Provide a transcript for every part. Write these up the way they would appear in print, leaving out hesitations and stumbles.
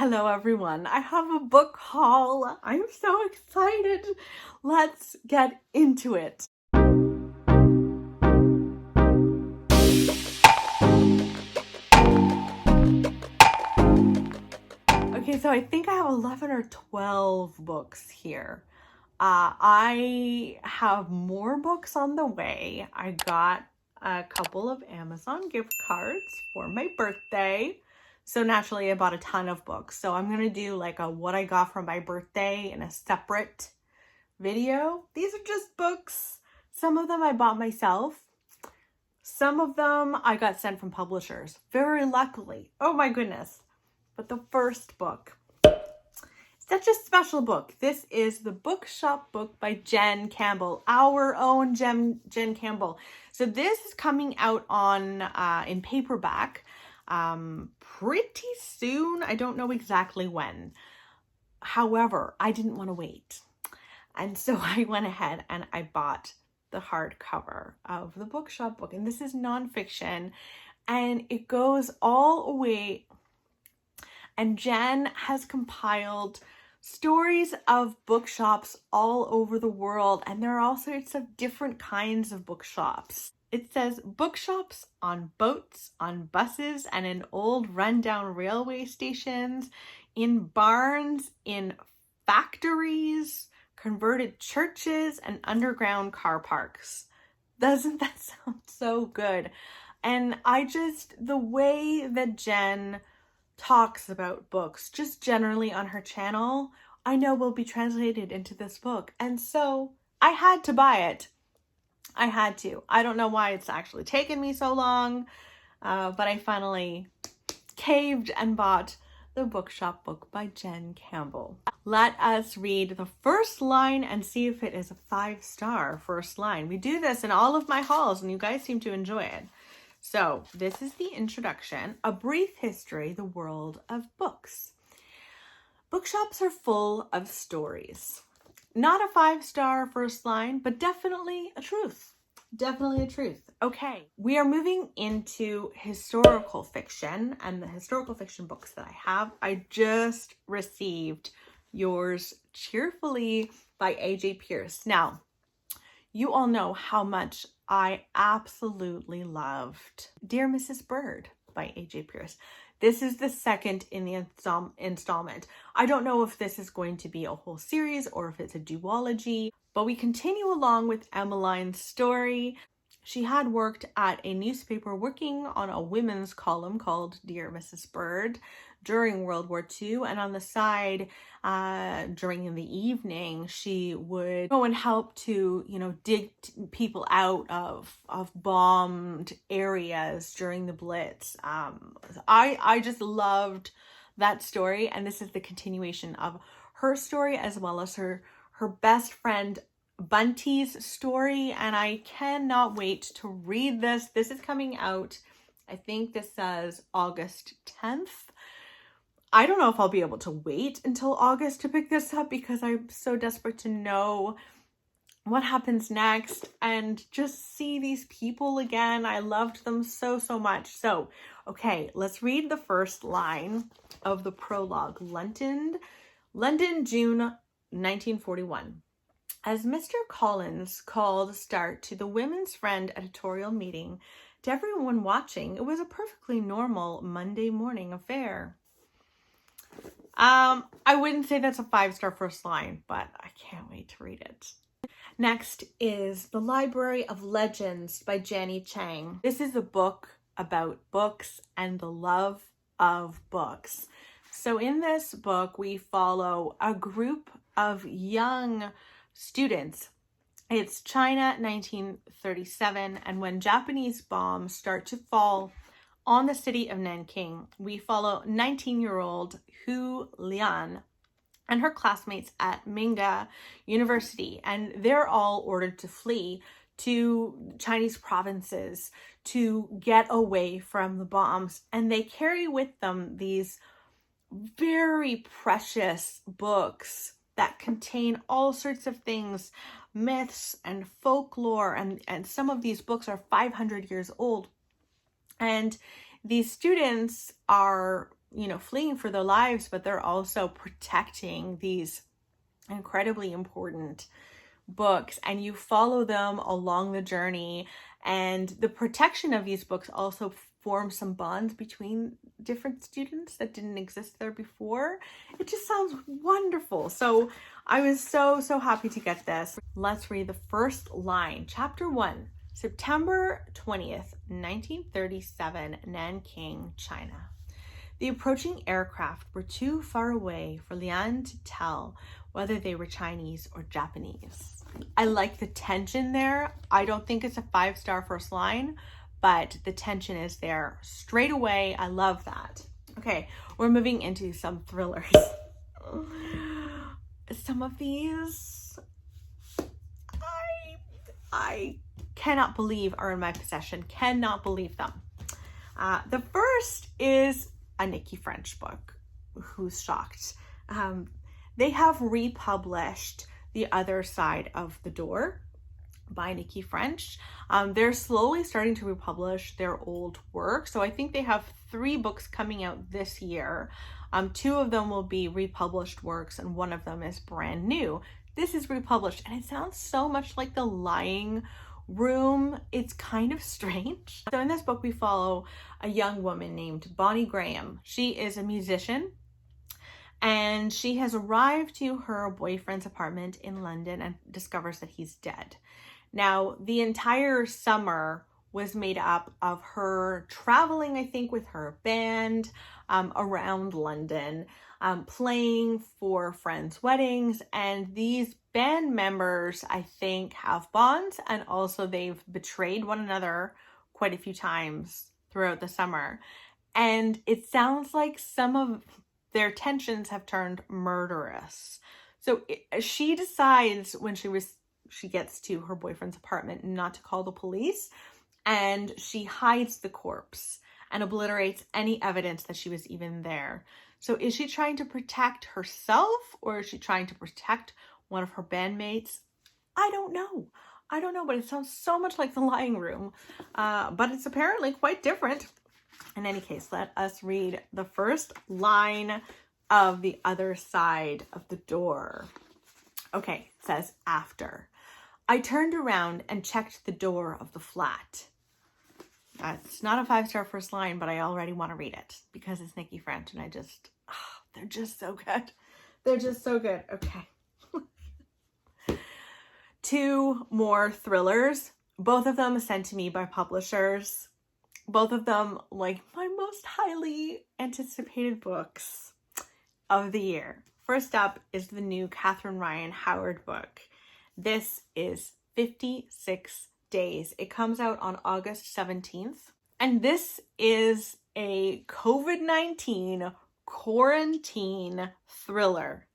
Hello everyone, I have a book haul. I'm so excited. Let's get into it. Okay, so I think I have 11 or 12 books here. I have more books on the way. I got a couple of Amazon gift cards for my birthday. So naturally I bought a ton of books. So I'm going to do like a what I got for my birthday in a separate video. These are just books. Some of them I bought myself. Some of them I got sent from publishers. Very luckily. Oh my goodness. But the first book, such a special book. This is the BOOKSHOP book by Jen Campbell, our own Jen Campbell. So this is coming out on in paperback pretty soon. I don't know exactly when. However, I didn't want to wait. And so I went ahead and I bought the hardcover of the BOOKSHOP book. And this is nonfiction. And it goes all the way. And Jen has compiled stories of bookshops all over the world, and there are all sorts of different kinds of bookshops. It says bookshops on boats, on buses, and in old rundown railway stations, in barns, in factories, converted churches, and underground car parks. Doesn't that sound so good? And the way that Jen talks about books just generally on her channel, I know will be translated into this book. And so I had to buy it. I had to. I don't know why it's actually taken me so long, but I finally caved and bought the BOOKSHOP book by Jen Campbell. Let us read the first line and see if it is a 5-star first line. We do this in all of my hauls and you guys seem to enjoy it. So this is the introduction, a brief history, the world of books. Bookshops are full of stories. Not a 5-star first line, but definitely a truth. Definitely a truth. Okay, we are moving into historical fiction, and the historical fiction books that I have, I just received yours Cheerfully by A.J. Pierce. Now, you all know how much I absolutely loved Dear Mrs. Bird by A.J. Pierce. This is the second in the installment. I don't know if this is going to be a whole series or if it's a duology, but we continue along with Emmeline's story. She had worked at a newspaper working on a women's column called Dear Mrs. Bird during World War II, and on the side, during the evening, she would go and help to, dig people out of bombed areas during the Blitz. I just loved that story, and this is the continuation of her story as well as her best friend Bunty's story, and I cannot wait to read this. This is coming out, I think this says August 10th. I don't know if I'll be able to wait until August to pick this up because I'm so desperate to know what happens next and just see these people again. I loved them so much. So, okay, let's read the first line of the prologue. London, June 1941. As Mr. Collins called start to the Women's Friend editorial meeting, to everyone watching, it was a perfectly normal Monday morning affair. I wouldn't say that's a 5-star first line, but I can't wait to read it. Next is The Library of Legends by Jenny Chang. This is a book about books and the love of books. So in this book, we follow a group of young students. It's China, 1937, and when Japanese bombs start to fall on the city of Nanking, we follow 19-year-old Hu Lian and her classmates at Minga University, and they're all ordered to flee to Chinese provinces to get away from the bombs, and they carry with them these very precious books that contain all sorts of things, myths and folklore, and some of these books are 500 years old. And these students are fleeing for their lives, but they're also protecting these incredibly important books, and you follow them along the journey. And the protection of these books also forms some bonds between different students that didn't exist there before. It just sounds wonderful. So I was so happy to get this. Let's read the first line. Chapter 1, September 20th, 1937, Nanking, China. The approaching aircraft were too far away for Lian to tell whether they were Chinese or Japanese. I like the tension there. I don't think it's a 5-star first line, but the tension is there straight away. I love that. Okay, we're moving into some thrillers. Some of these I cannot believe are in my possession. Cannot believe them. The first is a Nikki French book. Who's shocked? They have republished The Other Side of the Door by Nikki French. They're slowly starting to republish their old work. So I think they have 3 books coming out this year. 2 of them will be republished works, and 1 of them is brand new. This is republished, and it sounds so much like The Lying Room. It's kind of strange. So in this book, we follow a young woman named Bonnie Graham. She is a musician, and she has arrived to her boyfriend's apartment in London and discovers that he's dead. Now, the entire summer was made up of her traveling, I think, with her band around London, playing for friends' weddings. And these band members, I think, have bonds, and also they've betrayed one another quite a few times throughout the summer. And it sounds like some of their tensions have turned murderous. So she decides when she gets to her boyfriend's apartment not to call the police, and she hides the corpse and obliterates any evidence that she was even there. So is she trying to protect herself, or is she trying to protect one of her bandmates? I don't know, but it sounds so much like The Lying Room, but it's apparently quite different. In any case, let us read the first line of The Other Side of the Door. Okay, it says, after. I turned around and checked the door of the flat. It's not a 5-star first line, but I already want to read it because it's Nikki French, and they're just so good. They're just so good. Okay. 2 more thrillers, both of them sent to me by publishers. Both of them like my most highly anticipated books of the year. First up is the new Catherine Ryan Howard book. This is 56 Days. It comes out on August 17th. And this is a COVID-19 quarantine thriller.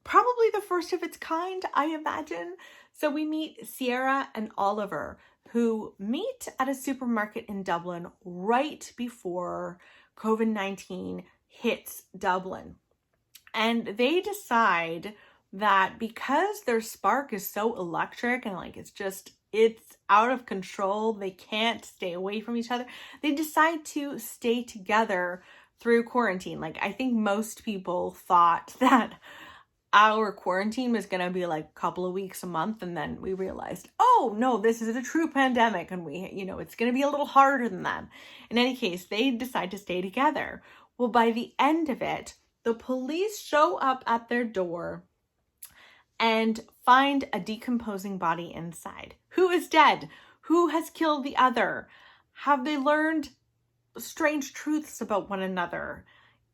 Probably the first of its kind, I imagine. So we meet Sierra and Oliver, who meet at a supermarket in Dublin right before COVID-19 hits Dublin. And they decide that because their spark is so electric and it's out of control, they can't stay away from each other, they decide to stay together through quarantine. I think most people thought that our quarantine was going to be a couple of weeks, a month, and then we realized, oh no, this is a true pandemic, and it's going to be a little harder than that. In any case, they decide to stay together. Well, by the end of it, the police show up at their door and find a decomposing body inside. Who is dead? Who has killed the other? Have they learned strange truths about one another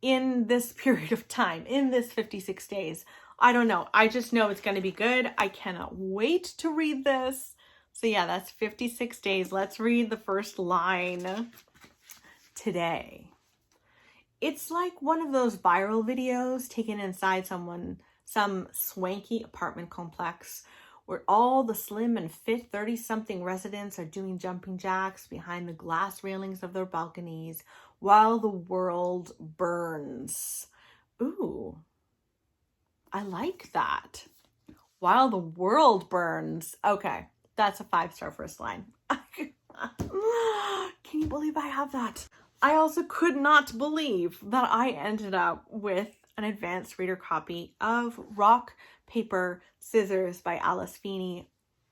in this period of time, in this 56 days? I don't know. I just know it's going to be good. I cannot wait to read this. So yeah, that's 56 Days. Let's read the first line today. It's like one of those viral videos taken inside some swanky apartment complex where all the slim and fit 30-something residents are doing jumping jacks behind the glass railings of their balconies while the world burns. Ooh, I like that. While the world burns. Okay, that's a 5-star first line. Can you believe I have that? I also could not believe that I ended up with an advanced reader copy of Rock, Paper, Scissors by Alice Feeney.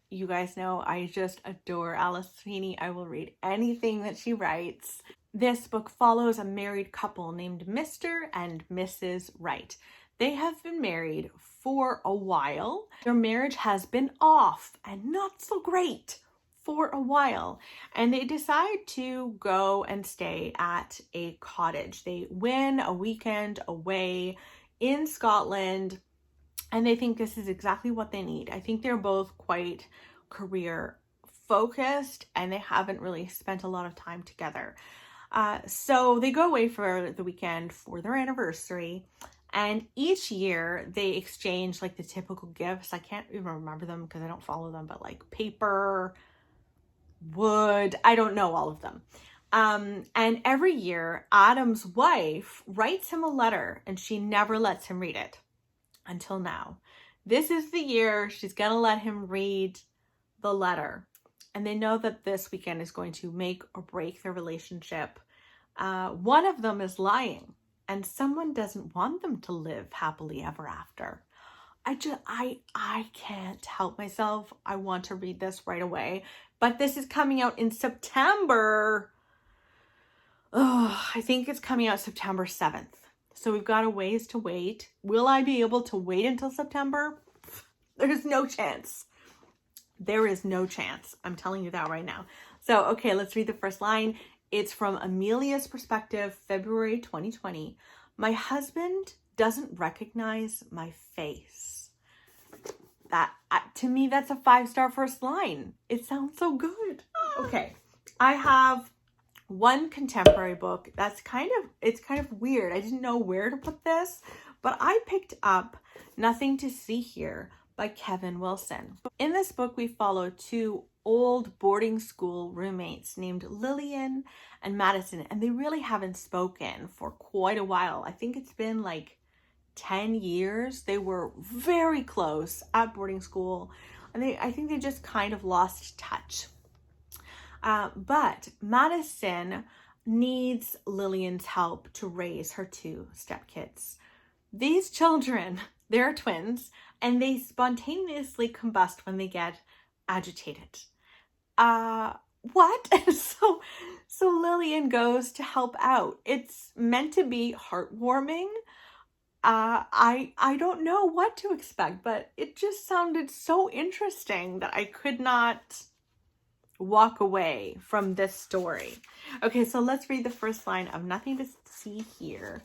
You guys know I just adore Alice Feeney. I will read anything that she writes. This book follows a married couple named Mr. and Mrs. Wright. They have been married for a while. Their marriage has been off and not so great for a while, and they decide to go and stay at a cottage. They win a weekend away in Scotland, and they think this is exactly what they need. I think they're both quite career focused, and they haven't really spent a lot of time together. So they go away for the weekend for their anniversary, and each year they exchange like the typical gifts. I can't even remember them because I don't follow them, but like paper, wood, I don't know all of them. And every year Adam's wife writes him a letter, and she never lets him read it until now. This is the year she's gonna let him read the letter, and they know that this weekend is going to make or break their relationship. One of them is lying, and someone doesn't want them to live happily ever after. I can't help myself. I want to read this right away, but this is coming out in September. Oh, I think it's coming out September 7th. So we've got a ways to wait. Will I be able to wait until September? There's no chance. There is no chance. I'm telling you that right now. So, okay, let's read the first line. It's from Amelia's perspective, February 2020. My husband doesn't recognize my face. That, to me, that's a 5-star first line. It sounds so good. Okay, I have one contemporary book that's kind of weird. I didn't know where to put this, but I picked up Nothing to See Here by Kevin Wilson. In this book, we follow two old boarding school roommates named Lillian and Madison, and they really haven't spoken for quite a while. I think it's been like 10 years. They were very close at boarding school, and I think they just kind of lost touch. But Madison needs Lillian's help to raise her 2 stepkids. These children, they're twins, and they spontaneously combust when they get agitated. What? So Lillian goes to help out. It's meant to be heartwarming. I don't know what to expect, but it just sounded so interesting that I could not walk away from this story. Okay, so let's read the first line of Nothing to See Here,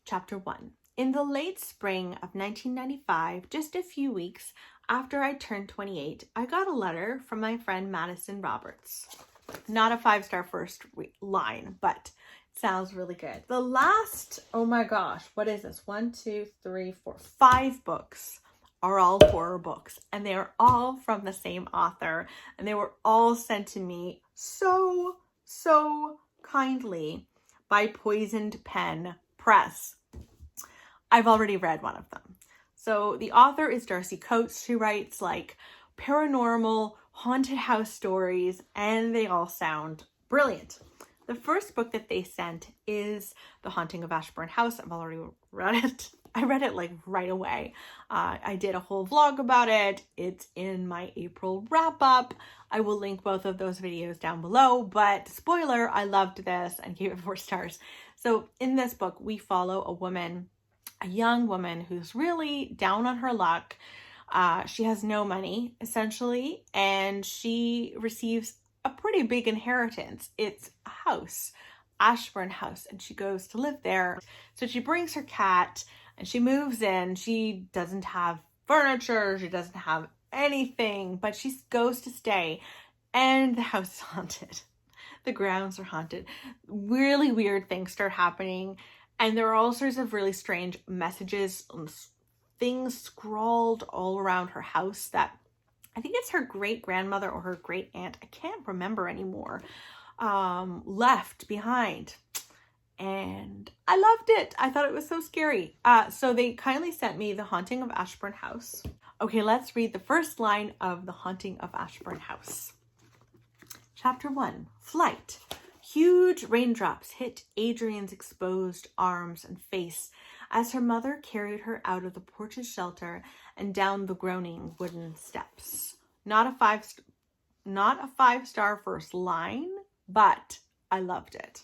chapter 1. In the late spring of 1995, just a few weeks after I turned 28, I got a letter from my friend Madison Roberts. Not a 5-star first line, but it sounds really good. The last, oh my gosh, what is this? 1, 2, 3, 4, 5 books are all horror books, and they are all from the same author, and they were all sent to me so kindly by Poisoned Pen Press. I've already read one of them. So the author is Darcy Coates. She writes like paranormal, haunted house stories, and they all sound brilliant. The first book that they sent is The Haunting of Ashburn House. I've already read it. I read it like right away. I did a whole vlog about it. It's in my April wrap up. I will link both of those videos down below, but spoiler, I loved this and gave it 4 stars. So in this book, we follow a young woman who's really down on her luck. She has no money, essentially, and she receives a pretty big inheritance. It's a house, Ashburn House, and she goes to live there. So she brings her cat and she moves in. She doesn't have furniture, she doesn't have anything, but she goes to stay, and the house is haunted. The grounds are haunted. Really weird things start happening. And there are all sorts of really strange messages, things scrawled all around her house that I think it's her great-grandmother or her great-aunt, I can't remember anymore, left behind. And I loved it. I thought it was so scary. So they kindly sent me The Haunting of Ashburn House. Okay, let's read the first line of The Haunting of Ashburn House. Chapter 1, Flight. Huge raindrops hit Adrian's exposed arms and face as her mother carried her out of the porch's shelter and down the groaning wooden steps. Not a five-star first line, but I loved it.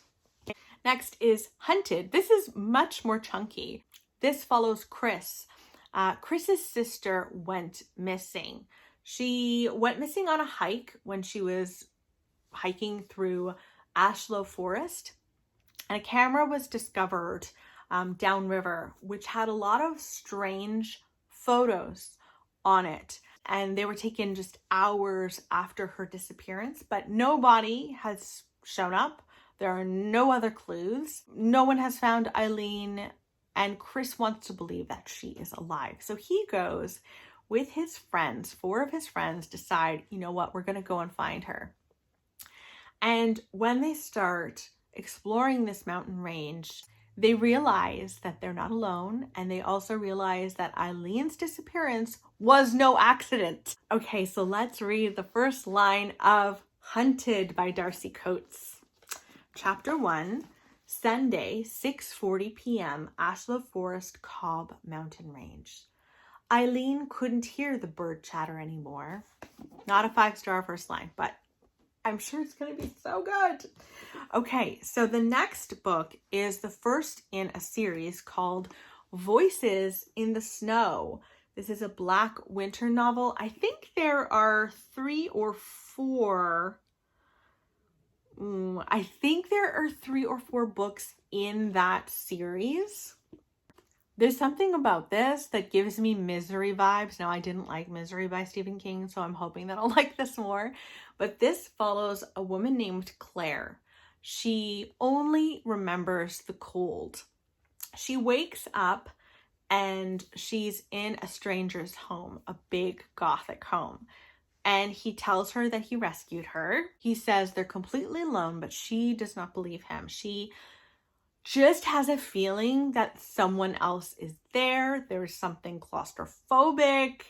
Next is Hunted. This is much more chunky. This follows Chris. Chris's sister went missing. She went missing on a hike when she was hiking through Ashlow Forest, and a camera was discovered downriver, which had a lot of strange photos on it, and they were taken just hours after her disappearance, but no body has shown up. There are no other clues. No one has found Eileen, and Chris wants to believe that she is alive. So he goes with his friends. 4 of his friends decide, you know what, we're going to go and find her. And when they start exploring this mountain range, they realize that they're not alone, and they also realize that Eileen's disappearance was no accident. Okay, so let's read the first line of Hunted by Darcy Coates. Chapter 1, Sunday, 6:40 p.m., Ashlow Forest, Cobb Mountain Range. Eileen couldn't hear the bird chatter anymore. Not a 5-star first line, but I'm sure it's going to be so good. Okay, so the next book is the first in a series called Voices in the Snow. This is a Black winter novel. I think there are 3 or 4 books in that series. There's something about this that gives me Misery vibes. Now, I didn't like Misery by Stephen King, so I'm hoping that I'll like this more. But this follows a woman named Claire. She only remembers the cold. She wakes up and she's in a stranger's home, a big Gothic home. And he tells her that he rescued her. He says they're completely alone, but she does not believe him. She just has a feeling that someone else is there. There's something claustrophobic,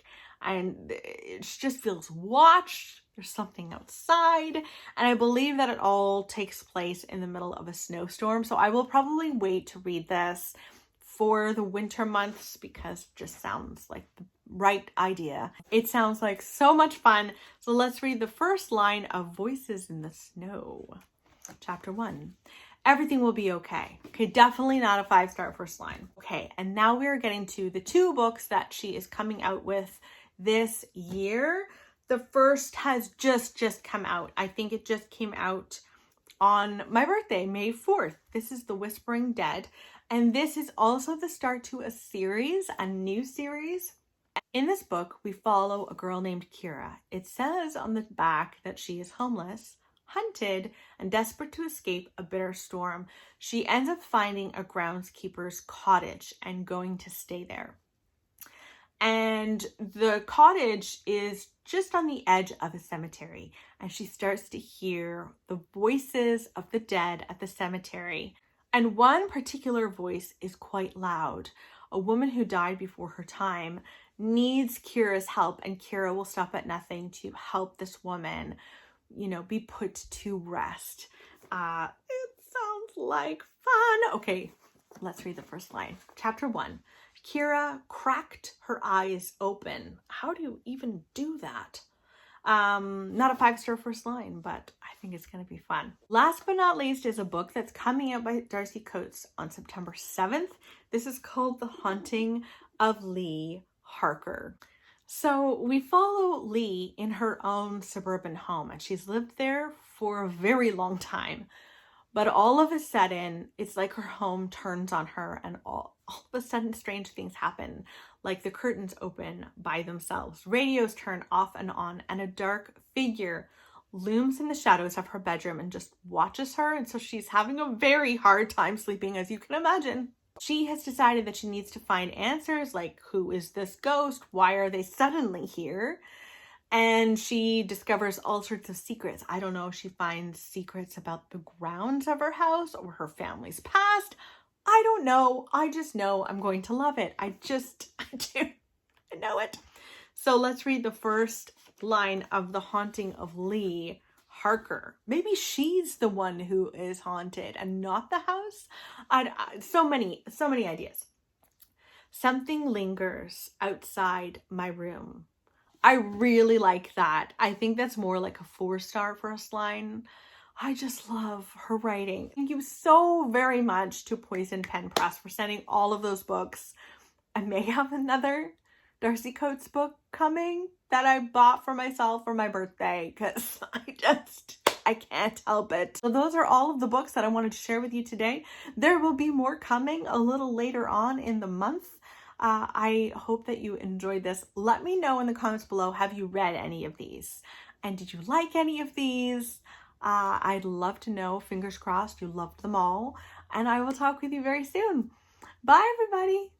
and it just feels watched. There's something outside. And I believe that it all takes place in the middle of a snowstorm. So I will probably wait to read this for the winter months because it just sounds like the right idea. It sounds like so much fun. So let's read the first line of Voices in the Snow. Chapter 1. Everything will be okay. Okay, definitely not a 5-star first line. Okay, and now we are getting to the 2 books that she is coming out with this year. The first has just come out. I think it just came out on my birthday, May 4th. This is The Whispering Dead. And this is also the start to a series, a new series. In this book, we follow a girl named Kira. It says on the back that she is homeless, hunted, and desperate to escape a bitter storm. She ends up finding a groundskeeper's cottage and going to stay there. And the cottage is just on the edge of a cemetery, and she starts to hear the voices of the dead at the cemetery. And one particular voice is quite loud. A woman who died before her time needs Kira's help, and Kira will stop at nothing to help this woman, be put to rest. It sounds like fun. Okay, let's read the first line. Chapter 1. Kira cracked her eyes open. How do you even do that? Not a 5-star first line, but I think it's going to be fun. Last but not least is a book that's coming out by Darcy Coates on September 7th. This is called The Haunting of Leigh, Harker. So we follow Leigh in her own suburban home, and she's lived there for a very long time. But all of a sudden, it's like her home turns on her, and all of a sudden strange things happen, like the curtains open by themselves, radios turn off and on, and a dark figure looms in the shadows of her bedroom and just watches her. And so she's having a very hard time sleeping, as you can imagine. She has decided that she needs to find answers, like, who is this ghost? Why are they suddenly here? And she discovers all sorts of secrets. I don't know if she finds secrets about the grounds of her house or her family's past. I don't know. I just know I'm going to love it. I know it. So let's read the first line of The Haunting of Leigh, Harker. Maybe she's the one who is haunted and not the house. So many ideas. Something lingers outside my room. I really like that. I think that's more like a 4-star first line. I just love her writing. Thank you so very much to Poison Pen Press for sending all of those books. I may have another Darcy Coates book coming that I bought for myself for my birthday because I can't help it. So those are all of the books that I wanted to share with you today. There will be more coming a little later on in the month. I hope that you enjoyed this. Let me know in the comments below, have you read any of these? And did you like any of these? I'd love to know. Fingers crossed you loved them all. And I will talk with you very soon. Bye, everybody.